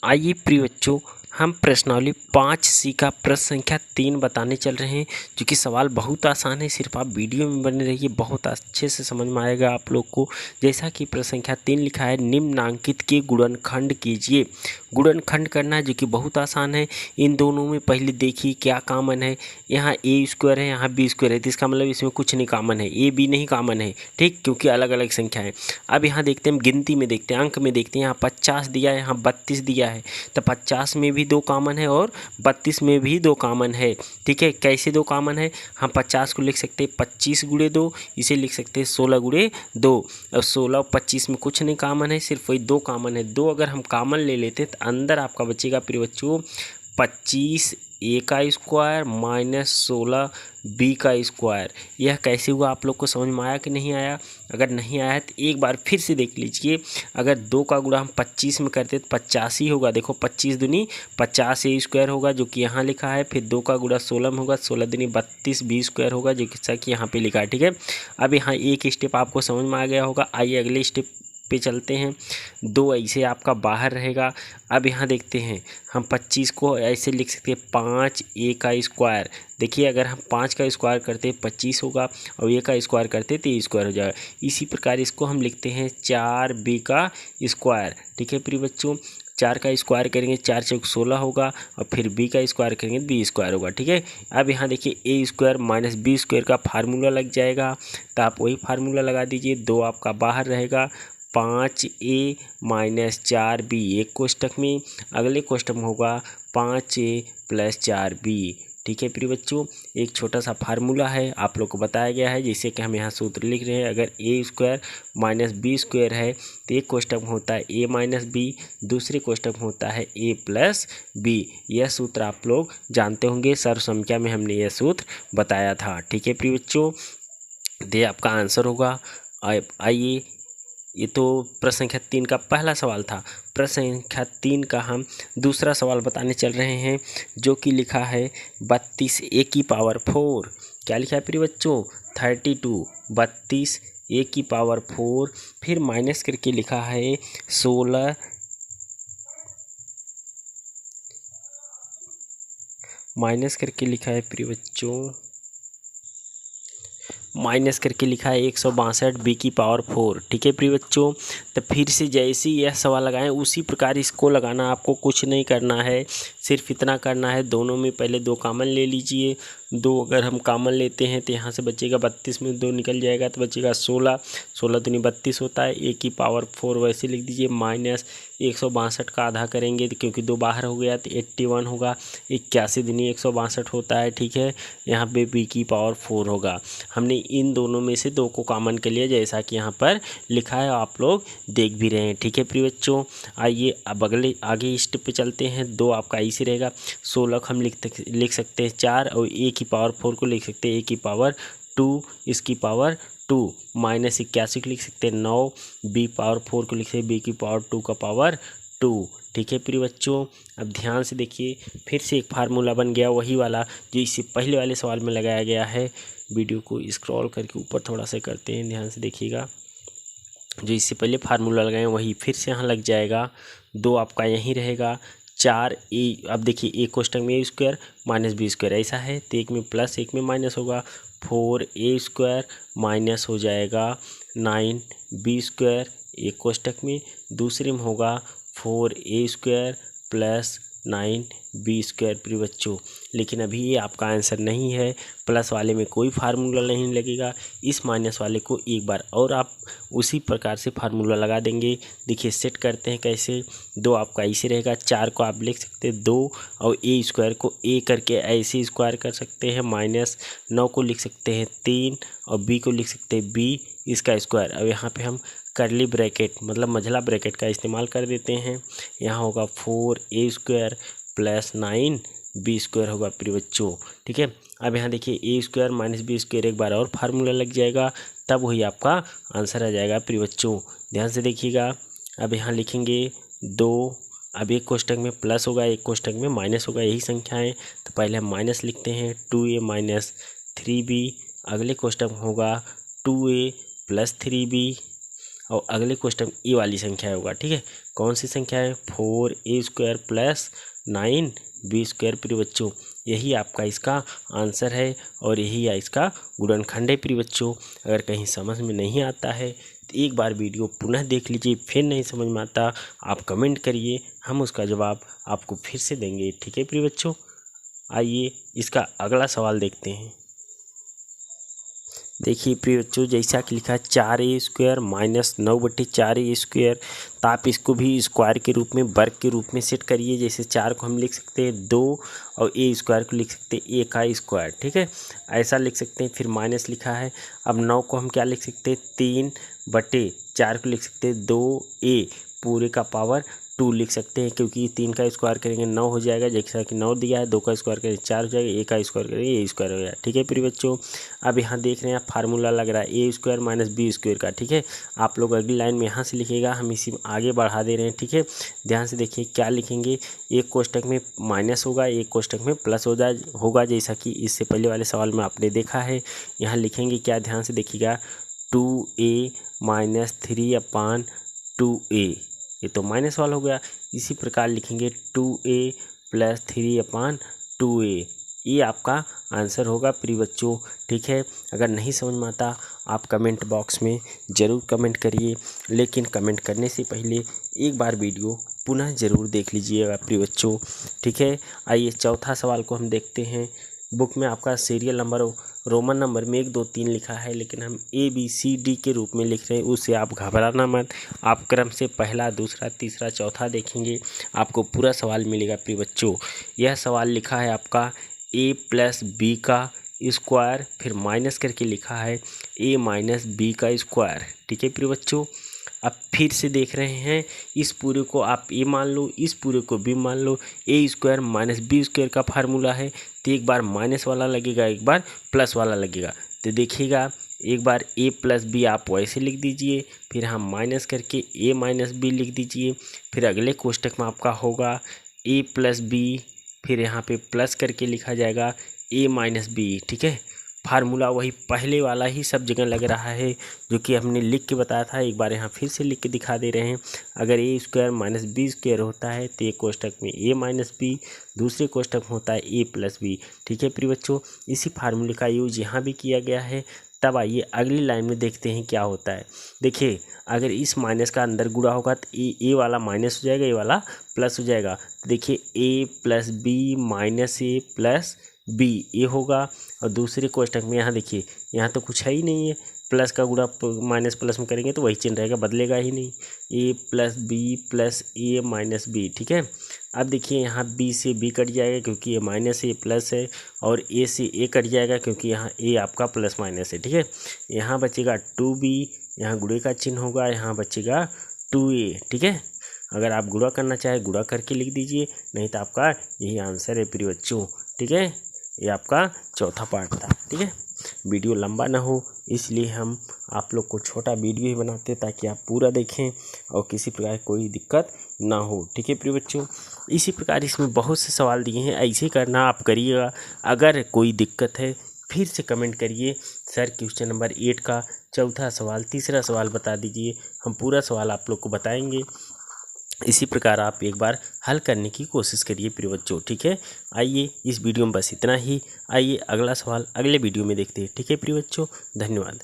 आइए प्रिय बच्चों, हम प्रश्नावली 5C का प्रश्न संख्या 3 बताने चल रहे हैं, जो कि सवाल बहुत आसान है। सिर्फ आप वीडियो में बने रहिए, बहुत अच्छे से समझ में आएगा आप लोग को। जैसा कि प्रश्न संख्या 3 लिखा है, निम्नांकित के गुणनखंड कीजिए। गुणनखंड करना है, जो कि बहुत आसान है। इन दोनों में पहले देखिए क्या कॉमन है। यहाँ ए स्क्वायर है, यहाँ बी स्क्वायर है, तो इसका मतलब इसमें कुछ नहीं कॉमन है, ए बी नहीं कॉमन है, ठीक, क्योंकि अलग अलग संख्या है। अब यहाँ देखते हैं, गिनती में देखते हैं, अंक में देखते हैं। यहाँ 50 दिया है, यहाँ 32 दिया है, तो 50 में भी 2 कॉमन है और 32 में भी 2 कॉमन है। ठीक है, कैसे 2 कॉमन है? हम 50 को लिख सकते हैं 25 गुणे 2, इसे लिख सकते हैं 16 गुणे 2। और 16 और 25 में कुछ नहीं कॉमन है, सिर्फ वही 2 कॉमन है। 2 अगर हम कॉमन ले लेते हैं तो अंदर आपका बचेगा प्रिय बच्चों 25 ए का स्क्वायर माइनस 16 बी का स्क्वायर। यह कैसे हुआ, आप लोग को समझ में आया कि नहीं आया? अगर नहीं आया तो एक बार फिर से देख लीजिए। अगर 2 का गुणा हम 25 में करते तो 50 ही होगा। देखो 25 दूनी 50 ए स्क्वायर होगा, जो कि यहाँ लिखा है। फिर 2 का गुणा 16 में होगा, 16 दूनी 32 बी स्क्वायर होगा, जो कि यहाँ पे लिखा है। ठीक है, अब यहाँ एक स्टेप आपको समझ में आ गया होगा। आइए अगले स्टेप पे चलते हैं। 2 ऐसे आपका बाहर रहेगा। अब यहाँ देखते हैं, हम 25 को ऐसे लिख सकते हैं 5 ए का स्क्वायर। देखिए अगर हम 5 का स्क्वायर करते हैं 25 होगा, और ए का स्क्वायर करते तो ए स्क्वायर हो जाएगा। इसी प्रकार इसको हम लिखते हैं 4 बी का स्क्वायर। ठीक है प्रिय बच्चों, 4 का स्क्वायर करेंगे 4 चौक 16 होगा, और फिर बी का स्क्वायर करेंगे तो बी स्क्वायर होगा। ठीक है, अब यहाँ देखिए ए स्क्वायर माइनस बी स्क्वायर का फार्मूला लग जाएगा, तो आप वही फार्मूला लगा दीजिए। 2 आपका बाहर रहेगा, 5a माइनस 4b एक कोष्टक में, अगले कोष्टक में होगा 5a प्लस 4b। ठीक है प्रिय बच्चों, एक छोटा सा फार्मूला है, आप लोग को बताया गया है, जैसे कि हम यहाँ सूत्र लिख रहे हैं। अगर ए स्क्वायर माइनस बी स्क्वायर है तो एक कोष्टक में होता है ए माइनस बी, दूसरे कोष्टक में होता है ए प्लस बी। यह सूत्र आप लोग जानते होंगे, सर्वसंख्या में हमने यह सूत्र बताया था। ठीक है प्रिय बच्चों, ये आपका आंसर होगा। आइए, ये तो प्रश्न संख्या 3 का पहला सवाल था। प्रश्न संख्या 3 का हम दूसरा सवाल बताने चल रहे हैं, जो कि लिखा है 32 ए की पावर 4। क्या लिखा है प्रिय बच्चों? 32 32 ए की पावर 4, फिर माइनस करके लिखा है 16, माइनस करके लिखा है प्रिय बच्चों, माइनस करके लिखा है 162 बी की पावर 4। ठीक है प्रिय बच्चों, तो फिर से जैसे ही यह सवाल लगाएं उसी प्रकार इसको लगाना, आपको कुछ नहीं करना है, सिर्फ इतना करना है। दोनों में पहले 2 कॉमन ले लीजिए। 2 अगर हम कॉमन लेते हैं तो यहाँ से बचेगा 32 में 2 निकल जाएगा, तो बचेगा 16, 16 दूनी 32 होता है। ए की पावर 4 वैसे लिख दीजिए, माइनस 162 का आधा करेंगे तो क्योंकि 2 बाहर हो गया तो 81 होगा, 81 दूनी 162 होता है। ठीक है, यहाँ पे बी की पावर 4 होगा। हमने इन दोनों में से 2 को कॉमन कर लिया, जैसा कि यहाँ पर लिखा है, आप लोग देख भी रहे हैं। ठीक है प्रिय बच्चों, आइए अब अगले आगे स्टेप पे चलते हैं। 2 आपका ऐसे रहेगा, 16 को हम लिख सकते हैं 4, और ए की पावर 4 को लिख सकते हैं ए की पावर 2, इसकी पावर 2, माइनस 81 को लिख सकते हैं 9, बी पावर 4 को लिख सकते हैं बी की पावर 2 का पावर 2। ठीक है प्रिय बच्चों, अब ध्यान से देखिए, फिर से एक फार्मूला बन गया, वही वाला जो इससे पहले वाले सवाल में लगाया गया है। वीडियो को स्क्रॉल करके ऊपर थोड़ा सा करते हैं, ध्यान से देखिएगा। जो इससे पहले फार्मूला लगाएं वही फिर से यहाँ लग जाएगा। 2 आपका यहीं रहेगा, 4 ए, अब देखिए एक कोष्टक में ए स्क्वायर माइनस बी स्क्वायर ऐसा है, तो एक में प्लस एक में माइनस होगा। 4 ए स्क्वायर माइनस हो जाएगा 9 बी स्क्वायर एक कोष्टक में, दूसरे में होगा 4 ए स्क्वायर प्लस 9 बी स्क्वायर प्रिय बच्चों। लेकिन अभी ये आपका आंसर नहीं है, प्लस वाले में कोई फार्मूला नहीं लगेगा, इस माइनस वाले को एक बार और आप उसी प्रकार से फार्मूला लगा देंगे। देखिए सेट करते हैं कैसे। 2 आपका ऐसे रहेगा, 4 को आप लिख सकते हैं 2, और ए स्क्वायर को ए करके ऐसे स्क्वायर कर सकते हैं, माइनस 9 को लिख सकते हैं 3, और बी को लिख सकते हैं बी इसका स्क्वायर। अब यहाँ पे हम करली ब्रैकेट मतलब मझला ब्रैकेट का इस्तेमाल कर देते हैं। यहाँ होगा 4 ए स्क्वायर प्लस 9 बी स्क्वायर होगा प्रिय बच्चों। ठीक है, अब यहाँ देखिए ए स्क्वायर माइनस बी स्क्वायर एक बार और फार्मूला लग जाएगा, तब वही आपका आंसर आ जाएगा प्रिय बच्चों। ध्यान से देखिएगा, अब यहाँ लिखेंगे 2, अब एक कोष्टक में प्लस होगा एक कोष्टक में माइनस होगा, यही संख्याएं। तो पहले हम माइनस लिखते हैं 2a माइनस 3b, अगले कोष्टक में होगा 2a प्लस 3b, और अगले क्वेश्चन ए वाली संख्या होगा। ठीक है, कौन सी संख्या है? 4a² प्लस 9b² प्रिय बच्चों, यही आपका इसका आंसर है और यही है इसका गुणनखंड है प्रिय बच्चों। अगर कहीं समझ में नहीं आता है तो एक बार वीडियो पुनः देख लीजिए, फिर नहीं समझ में आता आप कमेंट करिए, हम उसका जवाब आपको फिर से देंगे। ठीक है प्रिय बच्चों, आइए इसका अगला सवाल देखते हैं। देखिए प्रिय बच्चों, जैसा कि लिखा है 4a² माइनस 9/4a², तो आप इसको भी स्क्वायर के रूप में, वर्ग के रूप में सेट करिए। जैसे 4 को हम लिख सकते हैं 2 और a² को लिख सकते हैं 1 का स्क्वायर। ठीक है, ऐसा लिख सकते हैं। फिर माइनस लिखा है, अब 9 को हम क्या लिख सकते हैं? 3/4 को लिख सकते हैं 2a पूरे का पावर 2 लिख सकते हैं, क्योंकि 3 का स्क्वायर करेंगे 9 हो जाएगा, जैसा कि 9 दिया है। 2 का स्क्वायर करेंगे 4 हो जाएगा, 1 का स्क्वायर करेंगे a स्क्वायर हो जाएगा। ठीक है प्रिय बच्चों, अब यहाँ देख रहे हैं फार्मूला लग रहा है a² माइनस b² का। ठीक है, आप लोग अगली लाइन में यहाँ से लिखिएगा, हम इसी में आगे बढ़ा दे रहे हैं। ठीक है, ध्यान से देखिए क्या लिखेंगे। एक कोष्टक में माइनस होगा, एक कोष्टक में प्लस होगा, जैसा कि इससे पहले वाले सवाल में आपने देखा है। यहाँ लिखेंगे क्या, ध्यान से देखिएगा, 2a माइनस 3/2a, ये तो माइनस वाला हो गया। इसी प्रकार लिखेंगे 2a प्लस 3/2a, ये आपका आंसर होगा प्रिय बच्चों। ठीक है, अगर नहीं समझ में आता आप कमेंट बॉक्स में ज़रूर कमेंट करिए, लेकिन कमेंट करने से पहले एक बार वीडियो पुनः ज़रूर देख लीजिएगा प्रिय बच्चों। ठीक है, आइए चौथा सवाल को हम देखते हैं। बुक में आपका सीरियल नंबर रोमन नंबर में 1 2 3 लिखा है, लेकिन हम ABCD के रूप में लिख रहे हैं, उससे आप घबराना मत। आप क्रम से पहला, दूसरा, तीसरा, चौथा देखेंगे, आपको पूरा सवाल मिलेगा प्रिय बच्चों। यह सवाल लिखा है आपका a प्लस b का स्क्वायर, फिर माइनस करके लिखा है a माइनस b का स्क्वायर। ठीक है प्रिय बच्चों, अब फिर से देख रहे हैं, इस पूरे को आप a मान लो, इस पूरे को b मान लो। a² माइनस b² का फार्मूला है, तो एक बार माइनस वाला लगेगा, एक बार प्लस वाला लगेगा। तो देखिएगा, एक बार a प्लस b आप वैसे लिख दीजिए, फिर हम माइनस करके a माइनस b लिख दीजिए। फिर अगले कोष्टक में आपका होगा a प्लस b, फिर यहाँ पे प्लस करके लिखा जाएगा a माइनस b। ठीक है, फार्मूला वही पहले वाला ही सब जगह लग रहा है, जो कि हमने लिख के बताया था। एक बार यहाँ फिर से लिख के दिखा दे रहे हैं। अगर a² माइनस b² होता है तो एक कोष्टक में a माइनस b, दूसरे कोष्टक में होता है a प्लस b। ठीक है प्रिय बच्चों, इसी फार्मूले का यूज यहाँ भी किया गया है। तब आइए अगली लाइन में देखते हैं क्या होता है। देखिए, अगर इस माइनस का अंदर गुणा होगा तो ए वाला माइनस हो जाएगा, ए वाला प्लस हो जाएगा। देखिए a plus b minus a plus b, ये होगा। और दूसरे कोष्टक में यहाँ देखिए, यहाँ तो कुछ है ही नहीं है, प्लस का गुणा माइनस प्लस में करेंगे तो वही चिन्ह रहेगा, बदलेगा ही नहीं। a plus b plus a minus b। ठीक है, अब देखिए यहाँ b से b कट जाएगा क्योंकि ये माइनस है, प्लस है, और a से a कट जाएगा क्योंकि यहाँ a आपका प्लस माइनस है। ठीक है, यहाँ बचेगा 2b, यहाँ गुणे का चिन्ह होगा, यहाँ बचेगा 2a। ठीक है, अगर आप गुणा करना चाहे गुणा करके लिख दीजिए, नहीं तो आपका यही आंसर है प्रिय बच्चों। ठीक है, ये आपका चौथा पार्ट था। ठीक है, वीडियो लंबा ना हो इसलिए हम आप लोग को छोटा वीडियो ही बनाते हैं, ताकि आप पूरा देखें और किसी प्रकार कोई दिक्कत ना हो। ठीक है प्रिय बच्चों, इसी प्रकार इसमें बहुत से सवाल दिए हैं, ऐसे करना आप करिएगा। अगर कोई दिक्कत है फिर से कमेंट करिए, सर क्वेश्चन नंबर 8 का चौथा सवाल, तीसरा सवाल बता दीजिए, हम पूरा सवाल आप लोग को बताएंगे। इसी प्रकार आप एक बार हल करने की कोशिश करिए प्रिय बच्चों। ठीक है, आइए इस वीडियो में बस इतना ही। आइए अगला सवाल अगले वीडियो में देखते हैं। ठीक है प्रिय बच्चों, धन्यवाद।